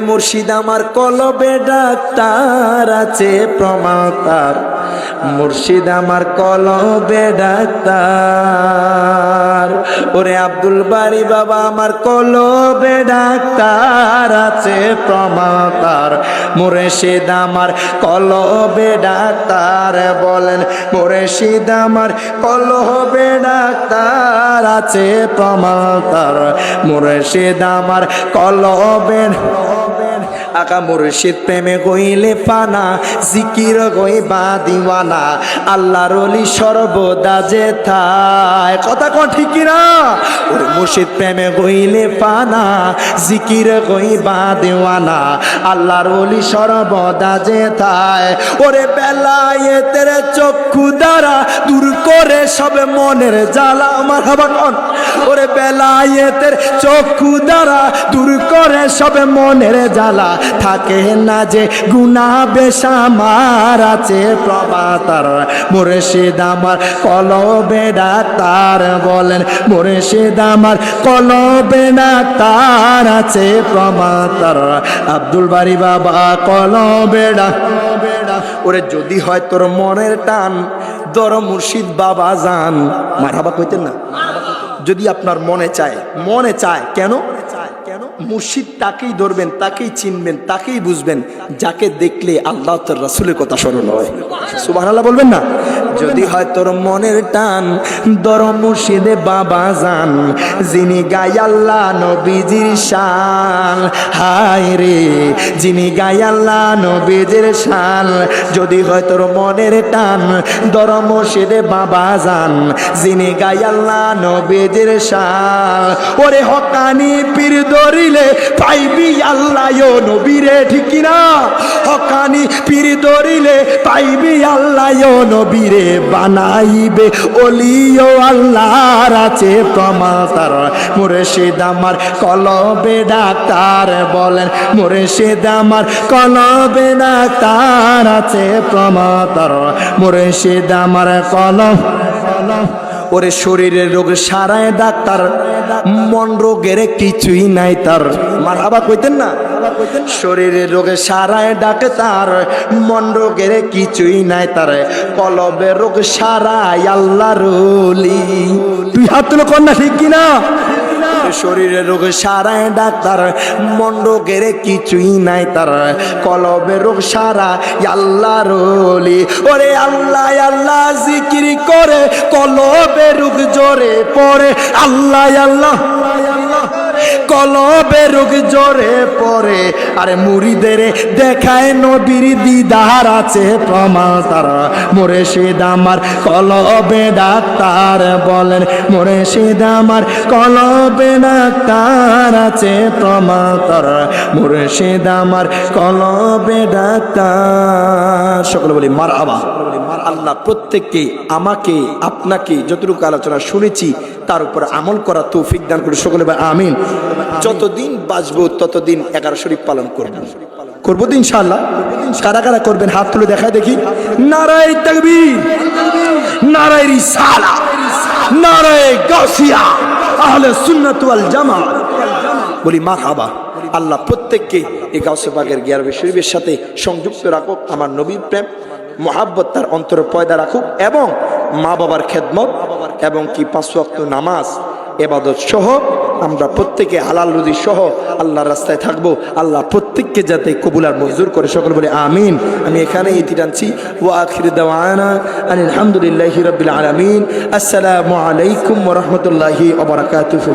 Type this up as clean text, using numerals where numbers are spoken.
মুর্শিদ আমার কলবে ডাক্তার আছে প্রমাতার, মুর্শিদ আমার কলবে ডাক্তার। ওরে আব্দুল বাড়ি বাবা আমার কলবে ডাক্তার আছে প্রমাতার, মুর্শিদ আমার কলবে ডাক্তার। বলেন মুর্শিদ আমার কলবে ডাক্তার আছে প্রমাতার, মুর্শিদ আমার কলবে। আকা মুর্শিদ প্রেমে গইলে পানা, জিকির গইবা দিওয়ানা, আল্লাহর ওলি সর্বদা যে থায়। কথা কোন ঠিক না? ওরে মুর্শিদ প্রেমে গইলে পানা, জিকির গইবা দিওয়ানা, আল্লাহর ওলি সর্বদা যে থায়। ওরে বেলায়েতের চক্ষু দ্বারা দূর করে সব মনের জ্বালা। আমার খাবার কোন? ওরে বেলায়েতের চক্ষু দ্বারা দূর করে সব মনের জ্বালা, থাকে না যে গুনাহ বেশামার আছে প্রমাতার, মুর্শিদ আমার কলবে ডাক্তার। বলেন মুর্শিদ আমার কলবে ডাক্তার আছে প্রমাতার, আব্দুল বাড়ি বাবা কলবে ডাক্তার। ওরে যদি হয় তোর মনের টান, দর মুর্শিদ বাবা জান। মারহাবা কইতেন না? যদি আপনার মনে চায় কেন? মুর্শিদ তাকেই ধরবেন, তাকেই চিনবেন, তাকেই বুঝবেন যাকে দেখলে আল্লাহ তার রাসূলের কথা স্মরণ হয়। সুবহানাল্লাহ বলবেন না? যদি হয় তোর মনের টান, দর মুর্শিদে বাবা জান, যিনি গায় আল্লাহ নবীজির শান। হায় রে যিনি গায় আল্লাহ নবীজির শান, যদি হয় তোর মনের টান, দর মুর্শিদে বাবা জান, যিনি গায় আল্লাহ নবীজির শান। ওরে হকানি পীর ধরিলে পাইবি আল্লাহ ও নবীরে, ঠিক না? হকানি পীর ধরিলে পাইবি আল্লাহ ও নবীরে, বানাইবে ওলিও আল্লাহর আছে প্রমাতার, মুর্শিদ আমার কলবে ডাক্তার। বলেন মুর্শিদ আমার কলবে ডাক্তার আছে প্রমাতার, মুর্শিদ আমার কলব। ওরে শরীরের রোগ সারায় ডাক্তার, মন রোগের কিছুই নাই তার। মারহাবা কইতেন না? শরীরের রোগে সারায় ডাক্তার, মন রোগের কিছুই নাই তার, কলবের রোগ সারায় আল্লাহর ওলি। তুই হাত তুলে কর না, ঠিক কিনা? শরীরের রোগ সারায় ডাক্তার, মন রোগের কিছুই নাই তার, কলবের রোগ সারা আল্লাহর ওলি। ওরে আল্লাহ আল্লাহ জিকির করে কলবের রোগ জোরে পড়ে, আল্লাহ আল্লাহ কলবে রোগ জোরে পড়ে। আরে মুরিদের দেখায় নবীর দিদার আছে প্রমাতার, মুর্শিদ আমার কলবে ডাক্তার। বলেন মুর্শিদ আমার কলবে ডাক্তার আছে প্রমাতার, মুর্শিদ আমার কলবে ডাক্তার। সকলে বলি মারহাবা। আল্লাহ প্রত্যেককে, আমাকে, আপনাকে যতটুকু আলোচনা শুনেছি তার উপর আমল করা তৌফিক দান করে। সকলে ভাই আমিন। যতদিন বাঁচবো ততদিন 11 শরীফ পালন করবো তো ইনশাআল্লাহ। কারা কারা করবেন হাত তুলে দেখায় দেখি। নারায়ে তাকবীর, নারায়ে রিসালাত, নারায়ে গাউসিয়া, আহলে সুন্নাত ওয়াল জামাত। বলি মারহাবা। আল্লাহ প্রত্যেককে এই গাউসে পাকের গিয়ারবে শরীফের সাথে সংযুক্ত রাখুক। আমার নবীর প্রেম মোহাব্বত তার অন্তরে পয়দা রাখুক, এবং মা বাবার খেদমত এবং কি 5 ওয়াক্ত নামাজ ইবাদত সহ আমরা প্রত্যেকে হালাল রুজি সহ আল্লাহর রাস্তায় থাকবো। আল্লাহ প্রত্যেককে যাতে কবুল আর মঞ্জুর করে। সকল বলে আমিন। আমি এখানে ইতি টানছি। ওয়া আখিরু দাওয়ানা আলহামদুলিল্লাহি রাব্বিল আলামিন। আসসালামু আলাইকুম ওয়া রাহমাতুল্লাহি ওয়া বারাকাতুহু।